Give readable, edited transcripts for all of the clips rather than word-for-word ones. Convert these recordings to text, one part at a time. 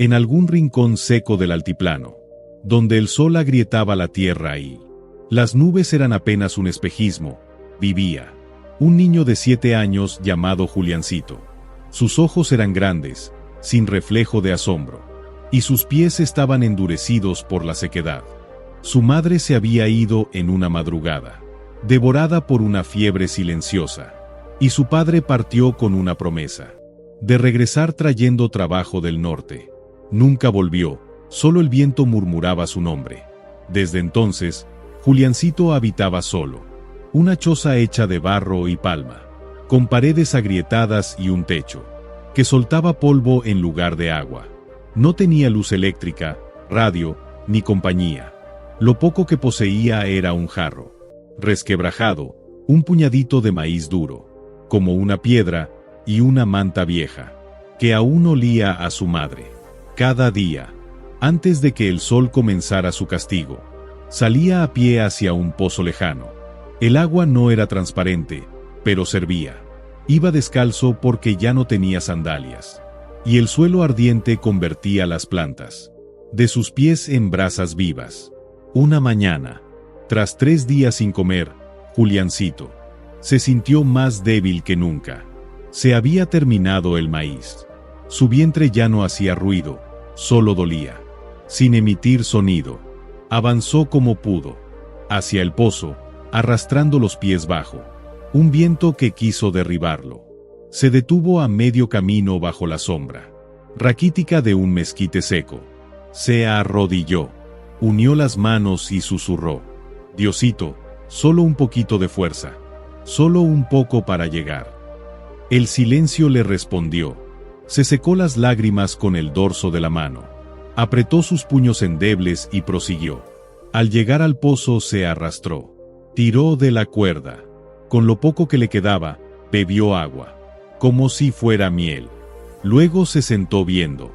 en algún rincón seco del altiplano, donde el sol agrietaba la tierra y las nubes eran apenas un espejismo, vivía un niño de 7 años llamado Juliancito. Sus ojos eran grandes, sin reflejo de asombro, y sus pies estaban endurecidos por la sequedad. Su madre se había ido en una madrugada, devorada por una fiebre silenciosa, y su padre partió con una promesa de regresar trayendo trabajo del norte. Nunca volvió, solo el viento murmuraba su nombre. Desde entonces, Juliancito habitaba solo, una choza hecha de barro y palma, con paredes agrietadas y un techo que soltaba polvo en lugar de agua. No tenía luz eléctrica, radio, ni compañía. Lo poco que poseía era un jarro resquebrajado, un puñadito de maíz duro, como una piedra, y una manta vieja, que aún olía a su madre. Cada día, antes de que el sol comenzara su castigo, salía a pie hacia un pozo lejano. El agua no era transparente, pero servía. Iba descalzo porque ya no tenía sandalias, y el suelo ardiente convertía las plantas de sus pies en brasas vivas. Una mañana, tras 3 días sin comer, Juliancito se sintió más débil que nunca. Se había terminado el maíz. Su vientre ya no hacía ruido, solo dolía. Sin emitir sonido, avanzó como pudo, hacia el pozo, arrastrando los pies bajo. Un viento que quiso derribarlo. Se detuvo a medio camino bajo la sombra raquítica de un mezquite seco. Se arrodilló, unió las manos y susurró: Diosito, solo un poquito de fuerza, solo un poco para llegar. El silencio le respondió. Se secó las lágrimas con el dorso de la mano. Apretó sus puños endebles y prosiguió. Al llegar al pozo se arrastró. Tiró de la cuerda. Con lo poco que le quedaba, bebió agua, como si fuera miel. Luego se sentó viendo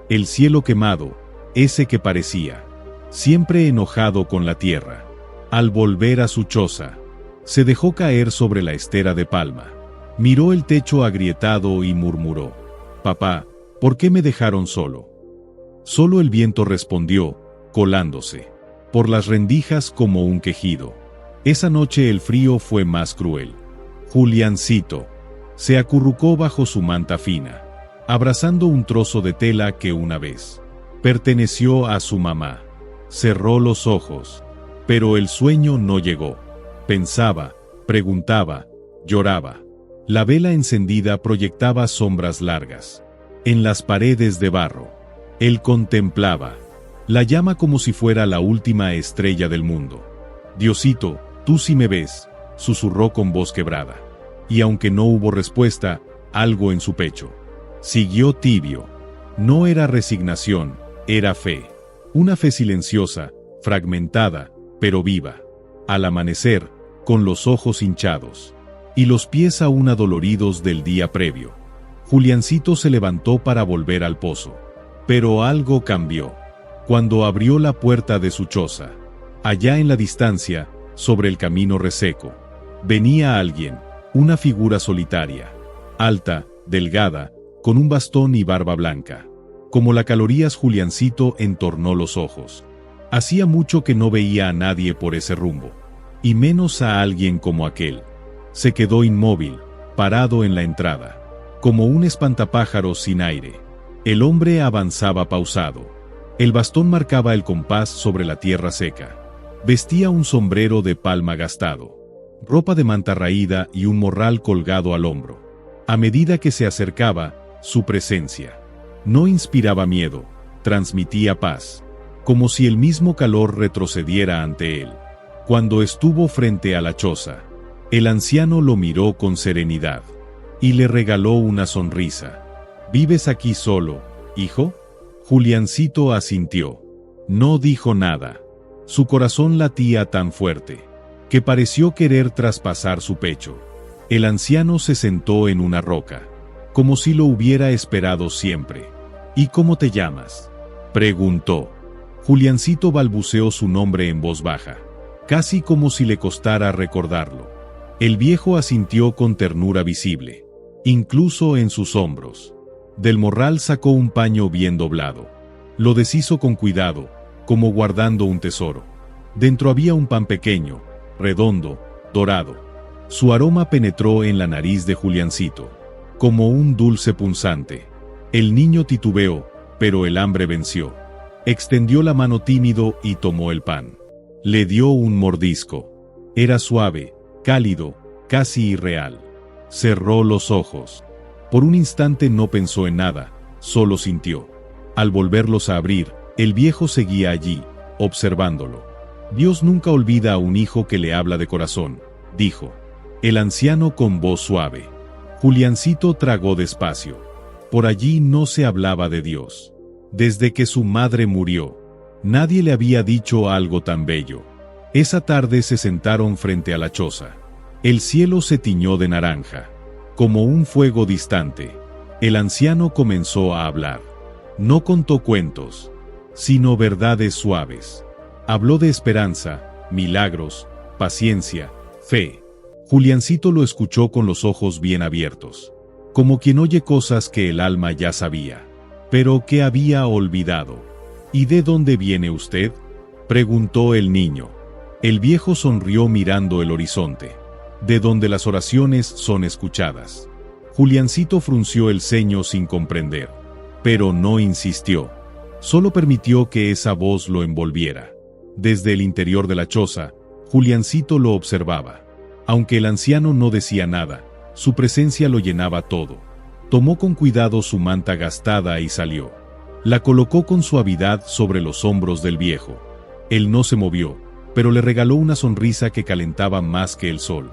el cielo quemado, ese que parecía siempre enojado con la tierra. Al volver a su choza, se dejó caer sobre la estera de palma. Miró el techo agrietado y murmuró: Papá, ¿por qué me dejaron solo? Solo el viento respondió, colándose por las rendijas como un quejido. Esa noche el frío fue más cruel. Juliancito se acurrucó bajo su manta fina, abrazando un trozo de tela que una vez perteneció a su mamá. Cerró los ojos, pero el sueño no llegó. Pensaba, preguntaba, lloraba. La vela encendida proyectaba sombras largas en las paredes de barro. Él contemplaba la llama como si fuera la última estrella del mundo. Diosito, tú sí me ves, susurró con voz quebrada. Y aunque no hubo respuesta, algo en su pecho siguió tibio. No era resignación, era fe. Una fe silenciosa, fragmentada, pero viva. Al amanecer, con los ojos hinchados y los pies aún adoloridos del día previo, Juliancito se levantó para volver al pozo. Pero algo cambió. Cuando abrió la puerta de su choza, allá en la distancia, sobre el camino reseco, venía alguien, una figura solitaria, alta, delgada, con un bastón y barba blanca. Como la calorías, Juliancito entornó los ojos. Hacía mucho que no veía a nadie por ese rumbo, y menos a alguien como aquel. Se quedó inmóvil, parado en la entrada, como un espantapájaros sin aire. El hombre avanzaba pausado. El bastón marcaba el compás sobre la tierra seca. Vestía un sombrero de palma gastado, ropa de manta raída y un morral colgado al hombro. A medida que se acercaba, su presencia no inspiraba miedo, transmitía paz, como si el mismo calor retrocediera ante él. Cuando estuvo frente a la choza, el anciano lo miró con serenidad y le regaló una sonrisa. ¿Vives aquí solo, hijo? Juliancito asintió. No dijo nada. Su corazón latía tan fuerte que pareció querer traspasar su pecho. El anciano se sentó en una roca, como si lo hubiera esperado siempre. ¿Y cómo te llamas?, preguntó. Juliancito balbuceó su nombre en voz baja, casi como si le costara recordarlo. El viejo asintió con ternura visible, incluso en sus hombros. Del morral sacó un paño bien doblado, Lo deshizo con cuidado, como guardando un tesoro. Dentro había un pan pequeño, redondo, dorado. Su aroma penetró en la nariz de Juliancito, como un dulce punzante. El niño titubeó, pero el hambre venció. Extendió la mano tímido y tomó el pan. Le dio un mordisco. Era suave, cálido, casi irreal. Cerró los ojos. Por un instante no pensó en nada, solo sintió. Al volverlos a abrir, el viejo seguía allí, observándolo. Dios nunca olvida a un hijo que le habla de corazón, dijo. El anciano con voz suave. Juliancito tragó despacio. Por allí no se hablaba de Dios. Desde que su madre murió, nadie le había dicho algo tan bello. Esa tarde se sentaron frente a la choza. El cielo se tiñó de naranja, como un fuego distante. El anciano comenzó a hablar. No contó cuentos, sino verdades suaves. Habló de esperanza, milagros, paciencia, fe. Juliancito lo escuchó con los ojos bien abiertos, como quien oye cosas que el alma ya sabía, pero que había olvidado. ¿Y de dónde viene usted?, preguntó el niño. El viejo sonrió mirando el horizonte, de donde las oraciones son escuchadas. Juliancito frunció el ceño sin comprender, pero no insistió. Solo permitió que esa voz lo envolviera. Desde el interior de la choza, Juliancito lo observaba. Aunque el anciano no decía nada, su presencia lo llenaba todo. Tomó con cuidado su manta gastada y salió. La colocó con suavidad sobre los hombros del viejo. Él no se movió, pero le regaló una sonrisa que calentaba más que el sol.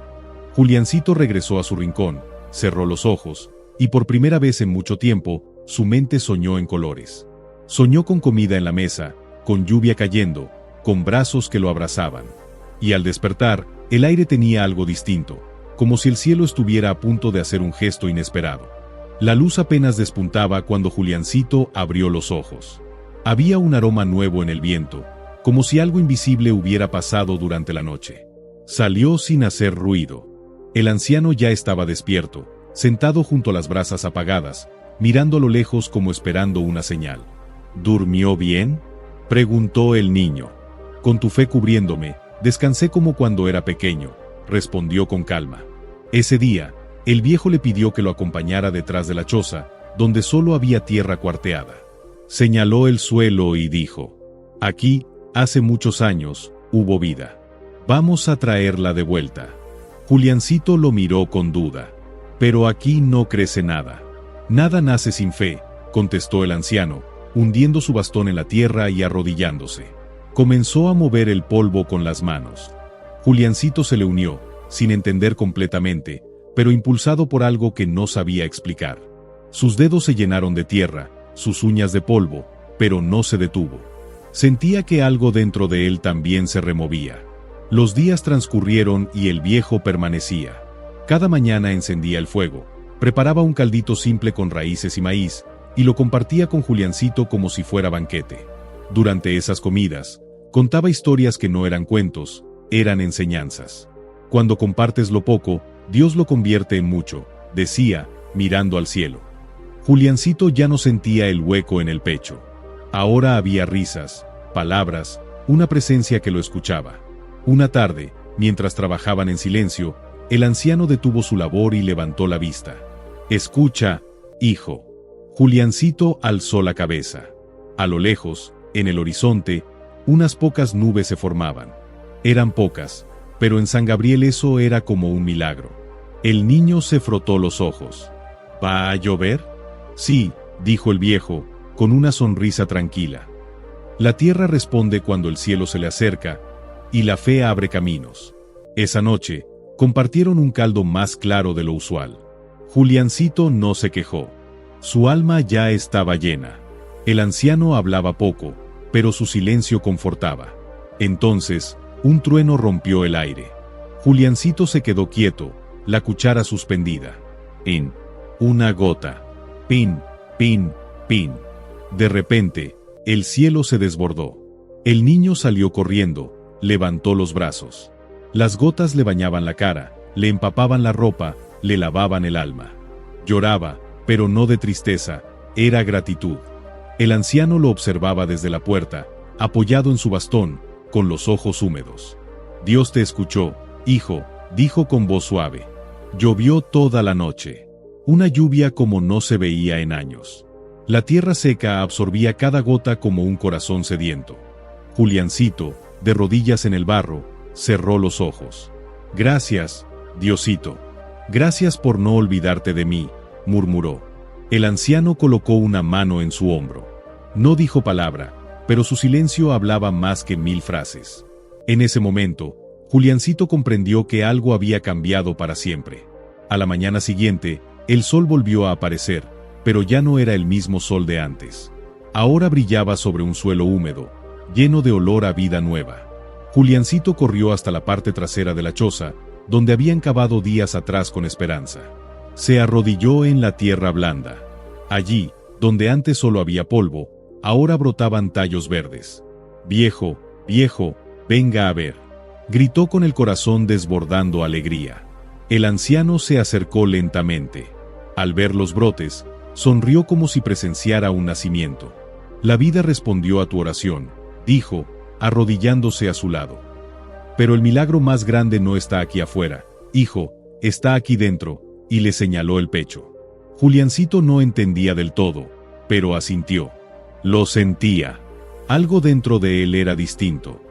Juliancito regresó a su rincón, cerró los ojos, y por primera vez en mucho tiempo, su mente soñó en colores. Soñó con comida en la mesa, con lluvia cayendo, con brazos que lo abrazaban. Y al despertar, el aire tenía algo distinto, como si el cielo estuviera a punto de hacer un gesto inesperado. La luz apenas despuntaba cuando Juliancito abrió los ojos. Había un aroma nuevo en el viento, como si algo invisible hubiera pasado durante la noche. Salió sin hacer ruido. El anciano ya estaba despierto, sentado junto a las brasas apagadas, mirando a lo lejos como esperando una señal. ¿Durmió bien?, preguntó el niño. Con tu fe cubriéndome, descansé como cuando era pequeño, respondió con calma. Ese día, el viejo le pidió que lo acompañara detrás de la choza, donde solo había tierra cuarteada. Señaló el suelo y dijo: aquí, hace muchos años, hubo vida. Vamos a traerla de vuelta. Juliancito lo miró con duda. Pero aquí no crece nada. Nada nace sin fe, contestó el anciano, hundiendo su bastón en la tierra y arrodillándose. Comenzó a mover el polvo con las manos. Juliancito se le unió, sin entender completamente, pero impulsado por algo que no sabía explicar. Sus dedos se llenaron de tierra, sus uñas de polvo, pero no se detuvo. Sentía que algo dentro de él también se removía. Los días transcurrieron y el viejo permanecía. Cada mañana encendía el fuego, preparaba un caldito simple con raíces y maíz, y lo compartía con Juliancito como si fuera banquete. Durante esas comidas, contaba historias que no eran cuentos, eran enseñanzas. Cuando compartes lo poco, Dios lo convierte en mucho, decía, mirando al cielo. Juliancito ya no sentía el hueco en el pecho. Ahora había risas, palabras, una presencia que lo escuchaba. Una tarde, mientras trabajaban en silencio, el anciano detuvo su labor y levantó la vista. «Escucha, hijo». Juliancito alzó la cabeza. A lo lejos, en el horizonte, unas pocas nubes se formaban. Eran pocas, pero en San Gabriel eso era como un milagro. El niño se frotó los ojos. ¿Va a llover? Sí, dijo el viejo, con una sonrisa tranquila. La tierra responde cuando el cielo se le acerca, y la fe abre caminos. Esa noche, compartieron un caldo más claro de lo usual. Juliancito no se quejó. Su alma ya estaba llena. El anciano hablaba poco, pero su silencio confortaba. Entonces, un trueno rompió el aire. Juliancito se quedó quieto, la cuchara suspendida. En una gota. Pin, pin, pin. De repente, el cielo se desbordó. El niño salió corriendo, levantó los brazos. Las gotas le bañaban la cara, le empapaban la ropa, le lavaban el alma. Lloraba, pero no de tristeza, era gratitud. El anciano lo observaba desde la puerta, apoyado en su bastón, con los ojos húmedos. Dios te escuchó, hijo, dijo con voz suave. Llovió toda la noche. Una lluvia como no se veía en años. La tierra seca absorbía cada gota como un corazón sediento. Juliancito, de rodillas en el barro, cerró los ojos. Gracias, Diosito. Gracias por no olvidarte de mí, murmuró. El anciano colocó una mano en su hombro. No dijo palabra, pero su silencio hablaba más que 1000 frases. En ese momento, Juliancito comprendió que algo había cambiado para siempre. A la mañana siguiente, el sol volvió a aparecer, pero ya no era el mismo sol de antes. Ahora brillaba sobre un suelo húmedo, lleno de olor a vida nueva. Juliancito corrió hasta la parte trasera de la choza, donde habían cavado días atrás con esperanza. Se arrodilló en la tierra blanda. Allí, donde antes solo había polvo, ahora brotaban tallos verdes. Viejo, viejo, venga a ver. Gritó con el corazón desbordando alegría. El anciano se acercó lentamente. Al ver los brotes, sonrió como si presenciara un nacimiento. La vida respondió a tu oración, dijo, arrodillándose a su lado. Pero el milagro más grande no está aquí afuera, hijo, está aquí dentro, y le señaló el pecho. Juliancito no entendía del todo, pero asintió. Lo sentía. Algo dentro de él era distinto.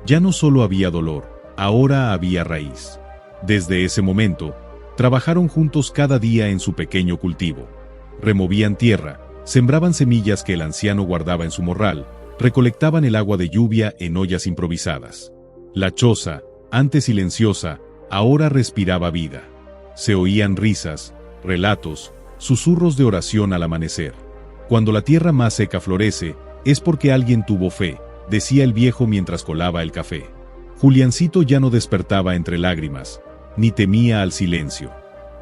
Ya no solo había dolor, ahora había raíz. Desde ese momento, trabajaron juntos cada día en su pequeño cultivo. Removían tierra, sembraban semillas que el anciano guardaba en su morral, recolectaban el agua de lluvia en ollas improvisadas. La choza, antes silenciosa, ahora respiraba vida. Se oían risas, relatos, susurros de oración al amanecer. Cuando la tierra más seca florece, es porque alguien tuvo fe, decía el viejo mientras colaba el café. Juliancito ya no despertaba entre lágrimas, ni temía al silencio.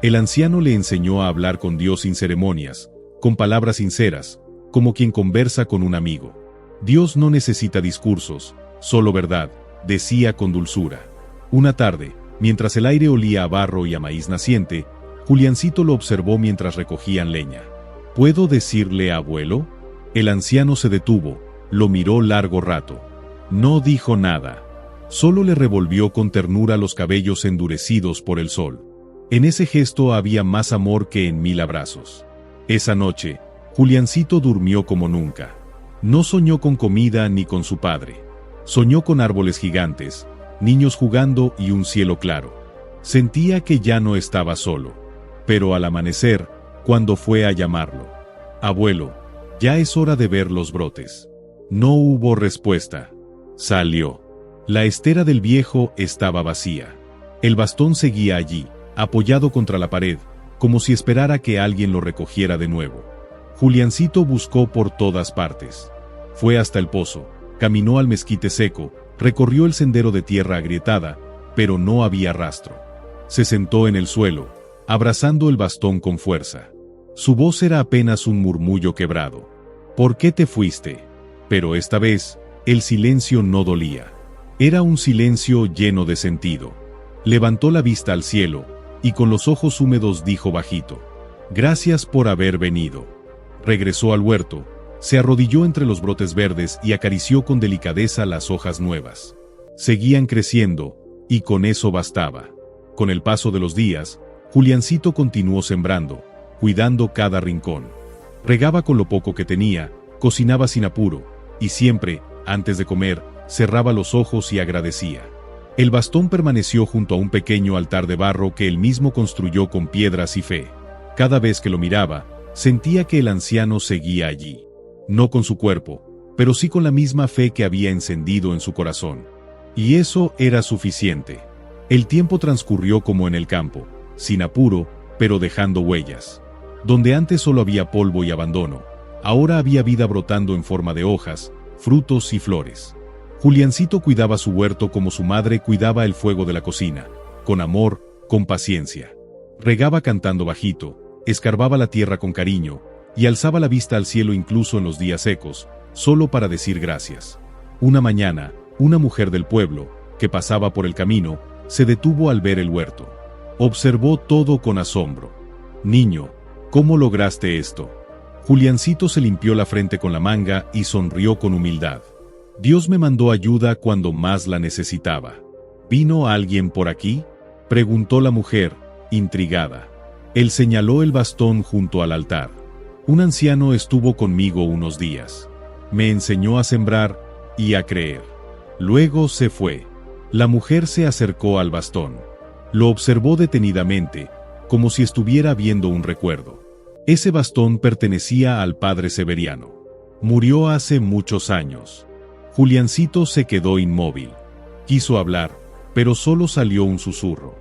El anciano le enseñó a hablar con Dios sin ceremonias, con palabras sinceras, como quien conversa con un amigo. Dios no necesita discursos, solo verdad, decía con dulzura. Una tarde, mientras el aire olía a barro y a maíz naciente, Juliancito lo observó mientras recogían leña. ¿Puedo decirle abuelo? El anciano se detuvo, lo miró largo rato. No dijo nada. Solo le revolvió con ternura los cabellos endurecidos por el sol. En ese gesto había más amor que en 1000 abrazos. Esa noche, Juliancito durmió como nunca. No soñó con comida ni con su padre. Soñó con árboles gigantes, niños jugando y un cielo claro. Sentía que ya no estaba solo. Pero al amanecer, cuando fue a llamarlo, abuelo, ya es hora de ver los brotes. No hubo respuesta. Salió. La estera del viejo estaba vacía. El bastón seguía allí, apoyado contra la pared, como si esperara que alguien lo recogiera de nuevo. Juliancito buscó por todas partes. Fue hasta el pozo, caminó al mezquite seco, recorrió el sendero de tierra agrietada, pero no había rastro. Se sentó en el suelo, abrazando el bastón con fuerza. Su voz era apenas un murmullo quebrado. ¿Por qué te fuiste? Pero esta vez, el silencio no dolía. Era un silencio lleno de sentido. Levantó la vista al cielo, y con los ojos húmedos dijo bajito: «Gracias por haber venido». Regresó al huerto, se arrodilló entre los brotes verdes y acarició con delicadeza las hojas nuevas. Seguían creciendo, y con eso bastaba. Con el paso de los días, Juliancito continuó sembrando, cuidando cada rincón. Regaba con lo poco que tenía, cocinaba sin apuro, y siempre, antes de comer, cerraba los ojos y agradecía. El bastón permaneció junto a un pequeño altar de barro que él mismo construyó con piedras y fe. Cada vez que lo miraba, sentía que el anciano seguía allí. No con su cuerpo, pero sí con la misma fe que había encendido en su corazón. Y eso era suficiente. El tiempo transcurrió como en el campo, sin apuro, pero dejando huellas. Donde antes solo había polvo y abandono, ahora había vida brotando en forma de hojas, frutos y flores. Juliancito cuidaba su huerto como su madre cuidaba el fuego de la cocina, con amor, con paciencia. Regaba cantando bajito, escarbaba la tierra con cariño, y alzaba la vista al cielo incluso en los días secos, solo para decir gracias. Una mañana, una mujer del pueblo, que pasaba por el camino, se detuvo al ver el huerto. Observó todo con asombro. «Niño, ¿cómo lograste esto?». Juliancito se limpió la frente con la manga y sonrió con humildad. Dios me mandó ayuda cuando más la necesitaba. ¿Vino alguien por aquí?, preguntó la mujer, intrigada. Él señaló el bastón junto al altar. Un anciano estuvo conmigo unos días. Me enseñó a sembrar y a creer. Luego se fue. La mujer se acercó al bastón. Lo observó detenidamente, como si estuviera viendo un recuerdo. Ese bastón pertenecía al padre Severiano. Murió hace muchos años. Juliancito se quedó inmóvil. Quiso hablar, pero solo salió un susurro.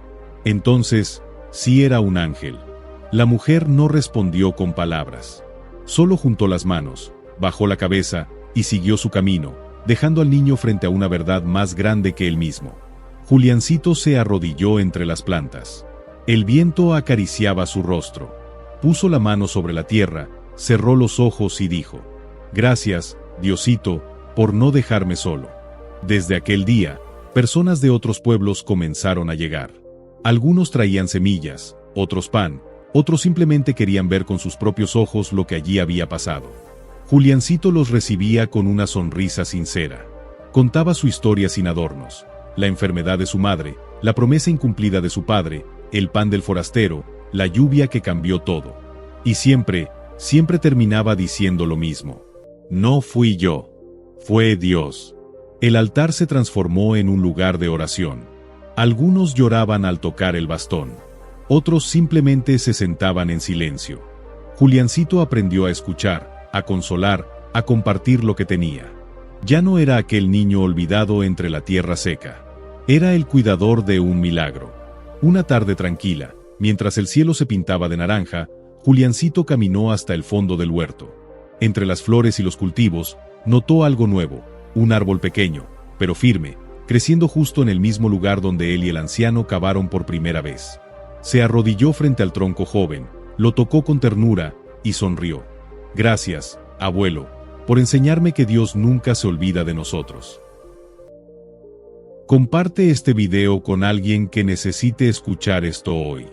Entonces, sí era un ángel. La mujer no respondió con palabras. Solo juntó las manos, bajó la cabeza y siguió su camino, dejando al niño frente a una verdad más grande que él mismo. Juliancito se arrodilló entre las plantas. El viento acariciaba su rostro. Puso la mano sobre la tierra, cerró los ojos y dijo: «Gracias, Diosito, por no dejarme solo». Desde aquel día, personas de otros pueblos comenzaron a llegar. Algunos traían semillas, otros pan, otros simplemente querían ver con sus propios ojos lo que allí había pasado. Juliancito los recibía con una sonrisa sincera. Contaba su historia sin adornos: la enfermedad de su madre, la promesa incumplida de su padre, el pan del forastero, la lluvia que cambió todo. Y siempre terminaba diciendo lo mismo: «No fui yo, fue Dios». El altar se transformó en un lugar de oración. Algunos lloraban al tocar el bastón. Otros simplemente se sentaban en silencio. Juliancito aprendió a escuchar, a consolar, a compartir lo que tenía. Ya no era aquel niño olvidado entre la tierra seca. Era el cuidador de un milagro. Una tarde tranquila, mientras el cielo se pintaba de naranja, Juliancito caminó hasta el fondo del huerto. Entre las flores y los cultivos, notó algo nuevo: un árbol pequeño, pero firme, creciendo justo en el mismo lugar donde él y el anciano cavaron por primera vez. Se arrodilló frente al tronco joven, lo tocó con ternura y sonrió. «Gracias, abuelo, por enseñarme que Dios nunca se olvida de nosotros». Comparte este video con alguien que necesite escuchar esto hoy.